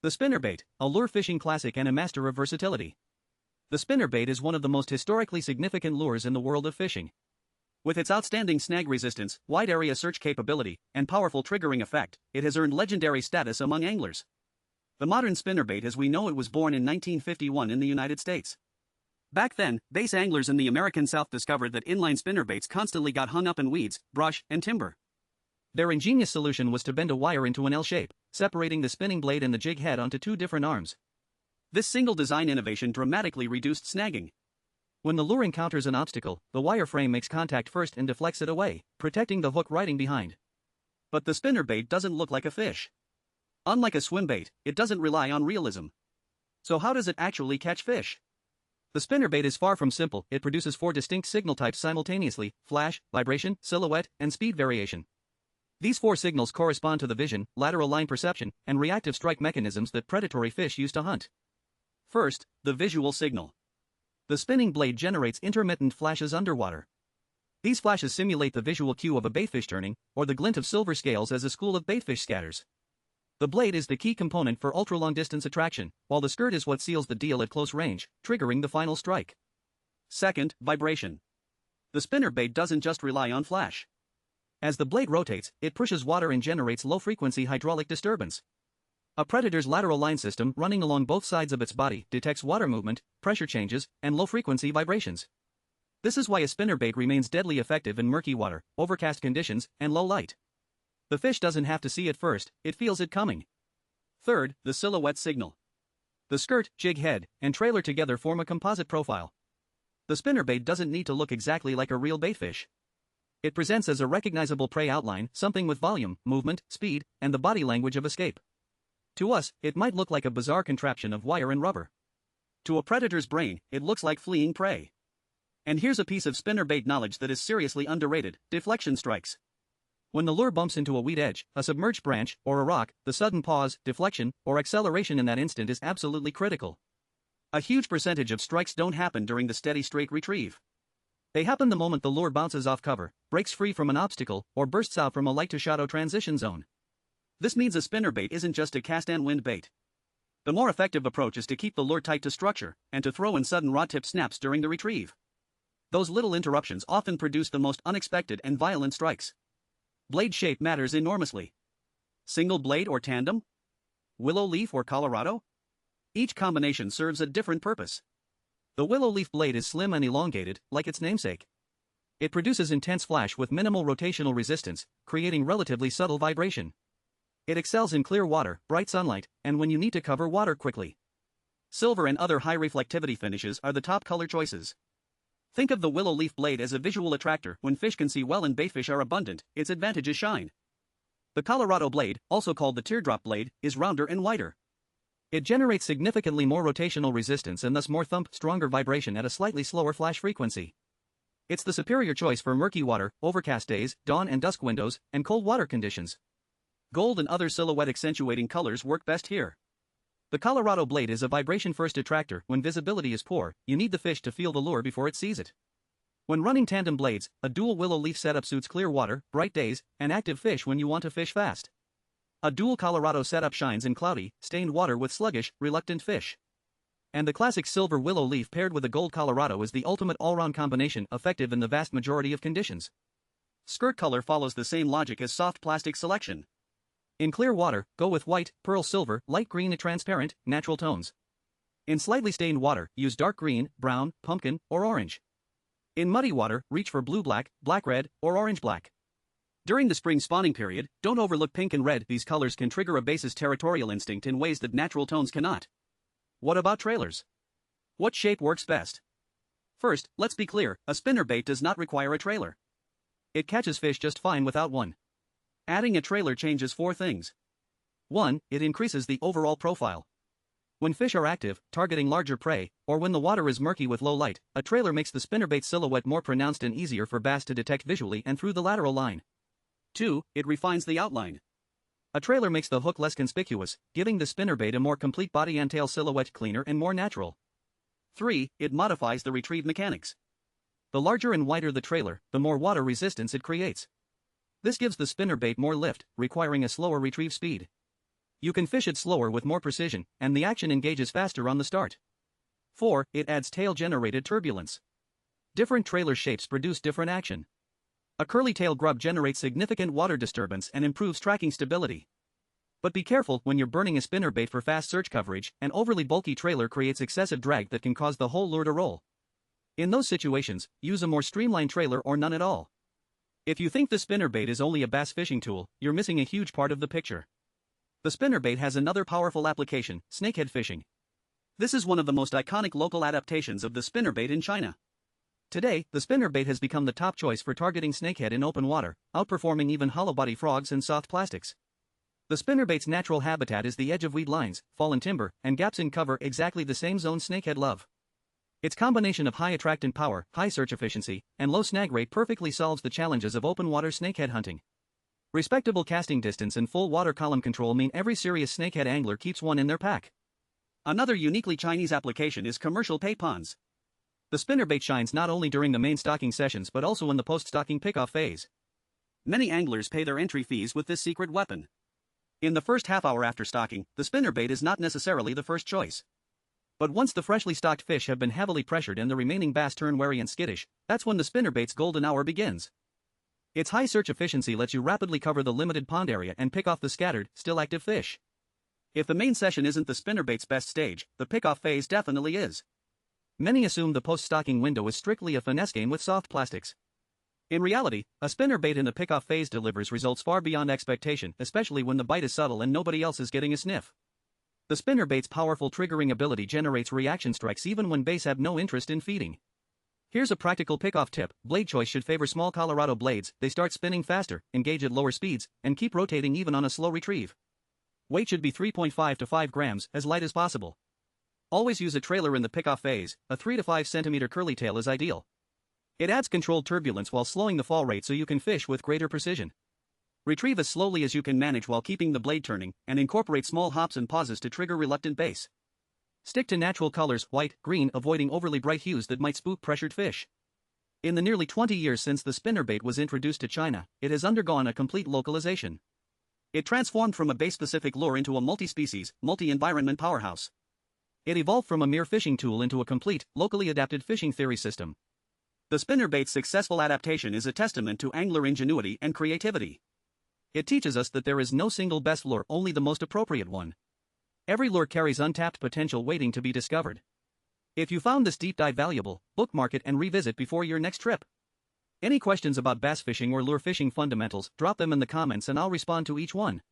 The spinnerbait, a lure fishing classic and a master of versatility. The spinnerbait is one of the most historically significant lures in the world of fishing. With its outstanding snag resistance, wide area search capability, and powerful triggering effect, it has earned legendary status among anglers. The modern spinnerbait as we know it was born in 1951 in the United States. Back then, bass anglers in the American South discovered that inline spinnerbaits constantly got hung up in weeds, brush, and timber. Their ingenious solution was to bend a wire into an L shape, separating the spinning blade and the jig head onto two different arms. This single design innovation dramatically reduced snagging. When the lure encounters an obstacle, the wire frame makes contact first and deflects it away, protecting the hook riding behind. But the spinnerbait doesn't look like a fish. Unlike a swimbait, it doesn't rely on realism. So how does it actually catch fish? The spinnerbait is far from simple. It produces 4 distinct signal types simultaneously: flash, vibration, silhouette, and speed variation. These 4 signals correspond to the vision, lateral line perception, and reactive strike mechanisms that predatory fish use to hunt. First, the visual signal. The spinning blade generates intermittent flashes underwater. These flashes simulate the visual cue of a baitfish turning, or the glint of silver scales as a school of baitfish scatters. The blade is the key component for ultra-long distance attraction, while the skirt is what seals the deal at close range, triggering the final strike. Second, vibration. The spinnerbait doesn't just rely on flash. As the blade rotates, it pushes water and generates low-frequency hydraulic disturbance. A predator's lateral line system running along both sides of its body detects water movement, pressure changes, and low-frequency vibrations. This is why a spinnerbait remains deadly effective in murky water, overcast conditions, and low light. The fish doesn't have to see it first, it feels it coming. Third, the silhouette signal. The skirt, jig head, and trailer together form a composite profile. The spinnerbait doesn't need to look exactly like a real baitfish. It presents as a recognizable prey outline, something with volume, movement, speed, and the body language of escape. To us, it might look like a bizarre contraption of wire and rubber. To a predator's brain, it looks like fleeing prey. And here's a piece of spinnerbait knowledge that is seriously underrated: deflection strikes. When the lure bumps into a weed edge, a submerged branch, or a rock, the sudden pause, deflection, or acceleration in that instant is absolutely critical. A huge percentage of strikes don't happen during the steady straight retrieve. They happen the moment the lure bounces off cover, breaks free from an obstacle, or bursts out from a light to shadow transition zone. This means a spinnerbait isn't just a cast and wind bait. The more effective approach is to keep the lure tight to structure, and to throw in sudden rod tip snaps during the retrieve. Those little interruptions often produce the most unexpected and violent strikes. Blade shape matters enormously. Single blade or tandem? Willow leaf or Colorado? Each combination serves a different purpose. The willow leaf blade is slim and elongated, like its namesake. It produces intense flash with minimal rotational resistance, creating relatively subtle vibration. It excels in clear water, bright sunlight, and when you need to cover water quickly. Silver and other high reflectivity finishes are the top color choices. Think of the willow leaf blade as a visual attractor. When fish can see well and baitfish are abundant, its advantages shine. The Colorado blade, also called the teardrop blade, is rounder and wider. It generates significantly more rotational resistance and thus more thump, stronger vibration at a slightly slower flash frequency. It's the superior choice for murky water, overcast days, dawn and dusk windows, and cold water conditions. Gold and other silhouette accentuating colors work best here. The Colorado blade is a vibration-first attractor. When visibility is poor, you need the fish to feel the lure before it sees it. When running tandem blades, a dual willow leaf setup suits clear water, bright days, and active fish when you want to fish fast. A dual Colorado setup shines in cloudy, stained water with sluggish, reluctant fish. And the classic silver willow leaf paired with a gold Colorado is the ultimate all-round combination, effective in the vast majority of conditions. Skirt color follows the same logic as soft plastic selection. In clear water, go with white, pearl silver, light green and transparent, natural tones. In slightly stained water, use dark green, brown, pumpkin, or orange. In muddy water, reach for blue-black, black-red, or orange-black. During the spring spawning period, don't overlook pink and red. These colors can trigger a bass's territorial instinct in ways that natural tones cannot. What about trailers? What shape works best? First, let's be clear, a spinnerbait does not require a trailer. It catches fish just fine without one. Adding a trailer changes 4 things. 1. It increases the overall profile. When fish are active, targeting larger prey, or when the water is murky with low light, a trailer makes the spinnerbait silhouette more pronounced and easier for bass to detect visually and through the lateral line. 2. It refines the outline. A trailer makes the hook less conspicuous, giving the spinnerbait a more complete body and tail silhouette, cleaner and more natural. 3. It modifies the retrieve mechanics. The larger and wider the trailer, the more water resistance it creates. This gives the spinnerbait more lift, requiring a slower retrieve speed. You can fish it slower with more precision, and the action engages faster on the start. 4. It adds tail-generated turbulence. Different trailer shapes produce different action. A curly tail grub generates significant water disturbance and improves tracking stability. But be careful when you're burning a spinnerbait for fast search coverage. An overly bulky trailer creates excessive drag that can cause the whole lure to roll. In those situations, use a more streamlined trailer or none at all. If you think the spinnerbait is only a bass fishing tool, you're missing a huge part of the picture. The spinnerbait has another powerful application: snakehead fishing. This is one of the most iconic local adaptations of the spinnerbait in China. Today, the spinnerbait has become the top choice for targeting snakehead in open water, outperforming even hollow-body frogs and soft plastics. The spinnerbait's natural habitat is the edge of weed lines, fallen timber, and gaps in cover, exactly the same zone snakehead love. Its combination of high attractant power, high search efficiency, and low snag rate perfectly solves the challenges of open water snakehead hunting. Respectable casting distance and full water column control mean every serious snakehead angler keeps one in their pack. Another uniquely Chinese application is commercial pay ponds. The spinnerbait shines not only during the main stocking sessions but also in the post-stocking pickoff phase. Many anglers pay their entry fees with this secret weapon. In the first half hour after stocking, the spinnerbait is not necessarily the first choice. But once the freshly stocked fish have been heavily pressured and the remaining bass turn wary and skittish, that's when the spinnerbait's golden hour begins. Its high search efficiency lets you rapidly cover the limited pond area and pick off the scattered, still active fish. If the main session isn't the spinnerbait's best stage, the pickoff phase definitely is. Many assume the post-stocking window is strictly a finesse game with soft plastics. In reality, a spinnerbait in the pickoff phase delivers results far beyond expectation, especially when the bite is subtle and nobody else is getting a sniff. The spinnerbait's powerful triggering ability generates reaction strikes even when bass have no interest in feeding. Here's a practical pickoff tip: blade choice should favor small Colorado blades. They start spinning faster, engage at lower speeds, and keep rotating even on a slow retrieve. Weight should be 3.5 to 5 grams, as light as possible. Always use a trailer in the pickoff phase. A 3 to 5 centimeter curly tail is ideal. It adds controlled turbulence while slowing the fall rate so you can fish with greater precision. Retrieve as slowly as you can manage while keeping the blade turning, and incorporate small hops and pauses to trigger reluctant bass. Stick to natural colors, white, green, avoiding overly bright hues that might spook pressured fish. In the nearly 20 years since the spinnerbait was introduced to China, it has undergone a complete localization. It transformed from a bass-specific lure into a multi-species, multi-environment powerhouse. It evolved from a mere fishing tool into a complete, locally adapted fishing theory system. The spinnerbait's successful adaptation is a testament to angler ingenuity and creativity. It teaches us that there is no single best lure, only the most appropriate one. Every lure carries untapped potential waiting to be discovered. If you found this deep dive valuable, bookmark it and revisit before your next trip. Any questions about bass fishing or lure fishing fundamentals, drop them in the comments and I'll respond to each one.